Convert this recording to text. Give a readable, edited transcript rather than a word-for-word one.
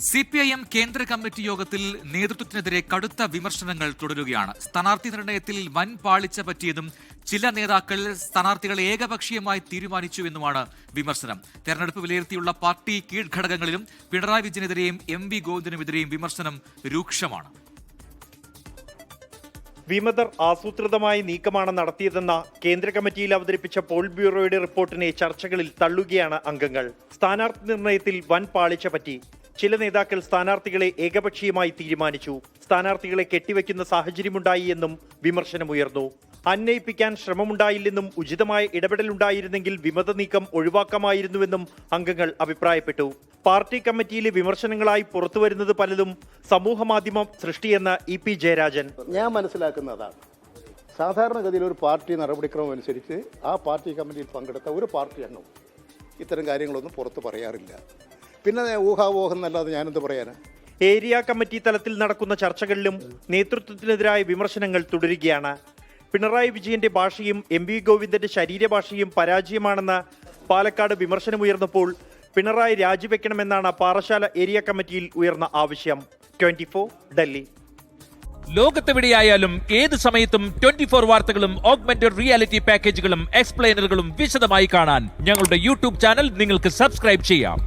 CPIM കേന്ദ്ര committee യോഗത്തിൽ നേതൃത്വത്തിനെതിരെ കടുത്ത വിമർശനങ്ങൾ തുടരുകയാണ്. സ്ഥാനാർത്ഥി നിർണയത്തിൽ വൻ പാളിച്ച പറ്റിയതും ചില നേതാക്കൾ സ്ഥാനാർത്ഥികളെ ഏകപക്ഷീയമായി തീരുമാനിച്ചുവെന്നുമാണ് വിമർശനം. തെരഞ്ഞെടുപ്പ് വിലയിരുത്തിയുള്ള പാർട്ടി കീഴ്ഘടകങ്ങളിലും പിണറായി വിജയനെതിരെയും MV ഗോവിന്ദനുമെതിരെയും വിമർശനം രൂക്ഷമാണ്. വിമതർ ആസൂത്രിതമായ നീക്കമാണ് നടത്തിയതെന്ന കേന്ദ്ര കമ്മിറ്റിയിൽ അവതരിപ്പിച്ച പോൾ ബ്യൂറോയുടെ റിപ്പോർട്ടിനെ ചർച്ചകളിൽ തള്ളുകയാണ് അംഗങ്ങൾ. സ്ഥാനാർത്ഥി നിർണയത്തിൽ വൻ പാളിച്ച പറ്റി. ചില നേതാക്കൾ സ്ഥാനാർത്ഥികളെ ഏകപക്ഷീയമായി തീരുമാനിച്ചു. സ്ഥാനാർത്ഥികളെ കെട്ടിവെക്കുന്ന സാഹചര്യമുണ്ടായി എന്നും വിമർശനമുയർന്നു. അന്വയിപ്പിക്കാൻ ശ്രമമുണ്ടായില്ലെന്നും ഉചിതമായ ഇടപെടലുണ്ടായിരുന്നെങ്കിൽ വിമത നീക്കം ഒഴിവാക്കാമായിരുന്നുവെന്നും അംഗങ്ങൾ അഭിപ്രായപ്പെട്ടു. പാർട്ടി കമ്മിറ്റിയിലെ വിമർശനങ്ങളായി പുറത്തുവരുന്നത് പലതും സമൂഹമാധ്യമം സൃഷ്ടിയെന്ന് EP ജയരാജൻ. ഞാൻ മനസ്സിലാക്കുന്നതാണ്, സാധാരണഗതിയിൽ ഒരു പാർട്ടി നടപടിക്രമം അനുസരിച്ച് ആ പാർട്ടി കമ്മിറ്റിയിൽ പങ്കെടുത്ത ഒരു പാർട്ടി അംഗം ഇത്തരം കാര്യങ്ങളൊന്നും പുറത്ത് പറയാറില്ല. പിന്നെ ഊഹാപോഹം എന്നല്ലാതെ ഞാനെന്ത് പറയാനാ? ഏരിയ കമ്മിറ്റി തലത്തിൽ നടക്കുന്ന ചർച്ചകളിലും നേതൃത്വത്തിനെതിരായ വിമർശനങ്ങൾ തുടരുകയാണ്. പിണറായി വിജയന്റെ ഭാഷയും MV ഗോവിന്ദന്റെ ശരീരഭാഷയും പരാജയമാണെന്ന് പാലക്കാട് വിമർശനമുയർന്നപ്പോൾ പിണറായി രാജിവെക്കണമെന്നാണ് പാറശാല ഏരിയ കമ്മിറ്റിയിൽ ഉയർന്ന ആവശ്യം. 24 ഡൽഹി. ലോകത്തെവിടെയായാലും ഏത് സമയത്തും 24 വാർത്തകളും ഓഗ്മെന്റഡ് റിയാലിറ്റി പാക്കേജുകളും എക്സ്പ്ലെയിനറുകളും വിശദമായി കാണാൻ ഞങ്ങളുടെ YouTube ചാനൽ നിങ്ങൾക്ക് സബ്സ്ക്രൈബ് ചെയ്യാം.